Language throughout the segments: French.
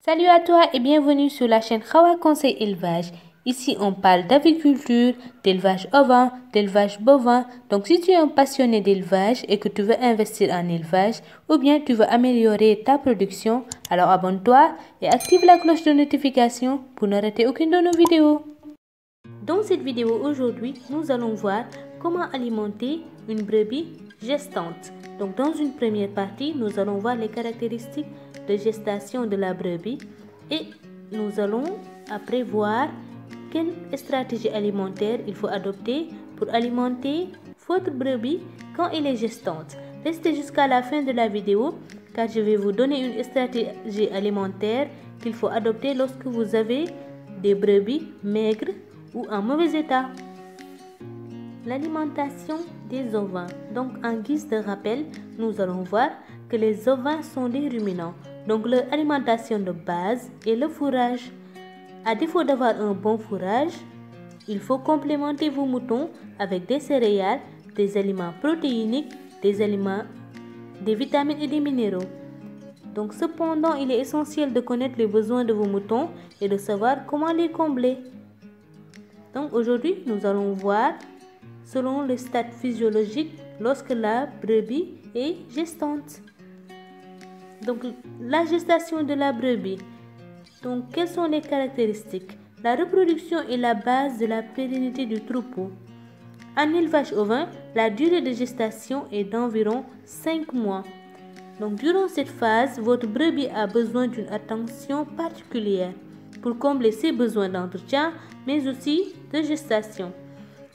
Salut à toi et bienvenue sur la chaîne Hawa Conseil Élevage. Ici, on parle d'aviculture, d'élevage ovin, d'élevage bovin. Donc, si tu es un passionné d'élevage et que tu veux investir en élevage ou bien tu veux améliorer ta production, alors abonne-toi et active la cloche de notification pour ne rater aucune de nos vidéos. Dans cette vidéo aujourd'hui, nous allons voir comment alimenter une brebis gestante. Donc, dans une première partie, nous allons voir les caractéristiques de gestation de la brebis et nous allons après voir quelle stratégie alimentaire il faut adopter pour alimenter votre brebis quand elle est gestante. Restez jusqu'à la fin de la vidéo car je vais vous donner une stratégie alimentaire qu'il faut adopter lorsque vous avez des brebis maigres ou en mauvais état. L'alimentation des ovins. Donc en guise de rappel, nous allons voir que les ovins sont des ruminants. Donc leur alimentation de base est le fourrage. À défaut d'avoir un bon fourrage, il faut complémenter vos moutons avec des céréales, des aliments protéiniques, des vitamines et des minéraux. Donc cependant, il est essentiel de connaître les besoins de vos moutons et de savoir comment les combler. Donc aujourd'hui, nous allons voir selon le stade physiologique lorsque la brebis est gestante. Donc la gestation de la brebis. Donc quelles sont les caractéristiques? La reproduction est la base de la pérennité du troupeau. En élevage ovin, la durée de gestation est d'environ 5 mois. Donc durant cette phase, votre brebis a besoin d'une attention particulière pour combler ses besoins d'entretien, mais aussi de gestation.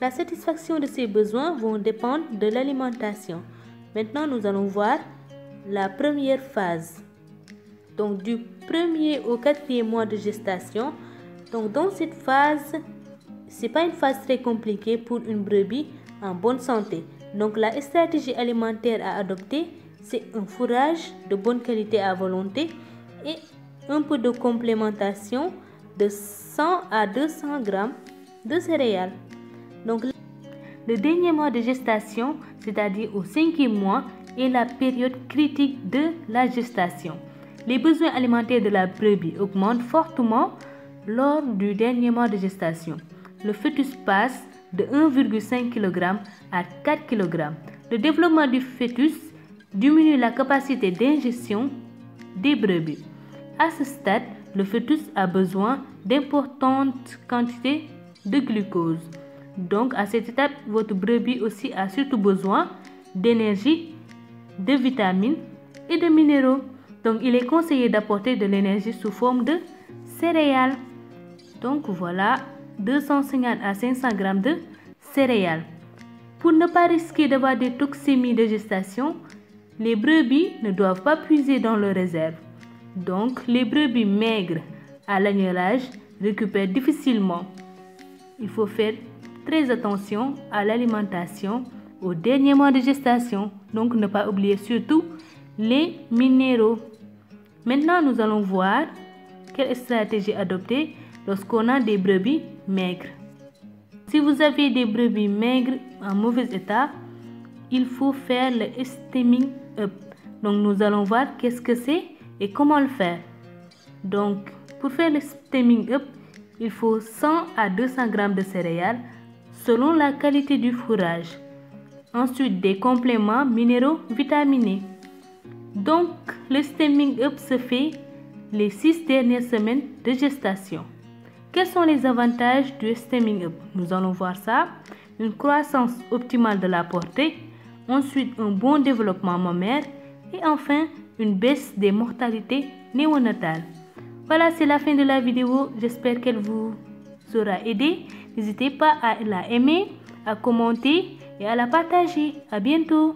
La satisfaction de ces besoins vont dépendre de l'alimentation. Maintenant, nous allons voir la première phase. Donc du 1er au 4e mois de gestation. Donc dans cette phase, c'est pas une phase très compliquée pour une brebis en bonne santé. Donc la stratégie alimentaire à adopter, c'est un fourrage de bonne qualité à volonté et un peu de complémentation de 100 à 200 grammes de céréales. Donc le dernier mois de gestation, c'est-à-dire au 5e mois, est la période critique de la gestation. Les besoins alimentaires de la brebis augmentent fortement lors du dernier mois de gestation. Le fœtus passe de 1,5 kg à 4 kg. Le développement du fœtus diminue la capacité d'ingestion des brebis. À ce stade, le fœtus a besoin d'importantes quantités de glucose. Donc, à cette étape, votre brebis aussi a surtout besoin d'énergie, de vitamines et de minéraux. Donc, il est conseillé d'apporter de l'énergie sous forme de céréales. Donc, voilà 250 à 500 grammes de céréales. Pour ne pas risquer d'avoir des toxémies de gestation, les brebis ne doivent pas puiser dans leurs réserves. Donc, les brebis maigres à l'agnelage récupèrent difficilement. Il faut faire très attention à l'alimentation au dernier mois de gestation. Donc, ne pas oublier surtout les minéraux. Maintenant, nous allons voir quelle stratégie adopter lorsqu'on a des brebis maigres. Si vous avez des brebis maigres en mauvais état, il faut faire le stemming up. Donc, nous allons voir qu'est-ce que c'est et comment le faire. Donc, pour faire le stemming up, il faut 100 à 200 grammes de céréales selon la qualité du fourrage. Ensuite, des compléments minéraux vitaminés. Donc, le stemming up se fait les 6 dernières semaines de gestation. Quels sont les avantages du stemming up? Nous allons voir ça. Une croissance optimale de la portée, ensuite un bon développement mammaire et enfin une baisse des mortalités néonatales. Voilà, c'est la fin de la vidéo. J'espère qu'elle vous aura aidé. N'hésitez pas à la aimer, à commenter et à la partager. À bientôt.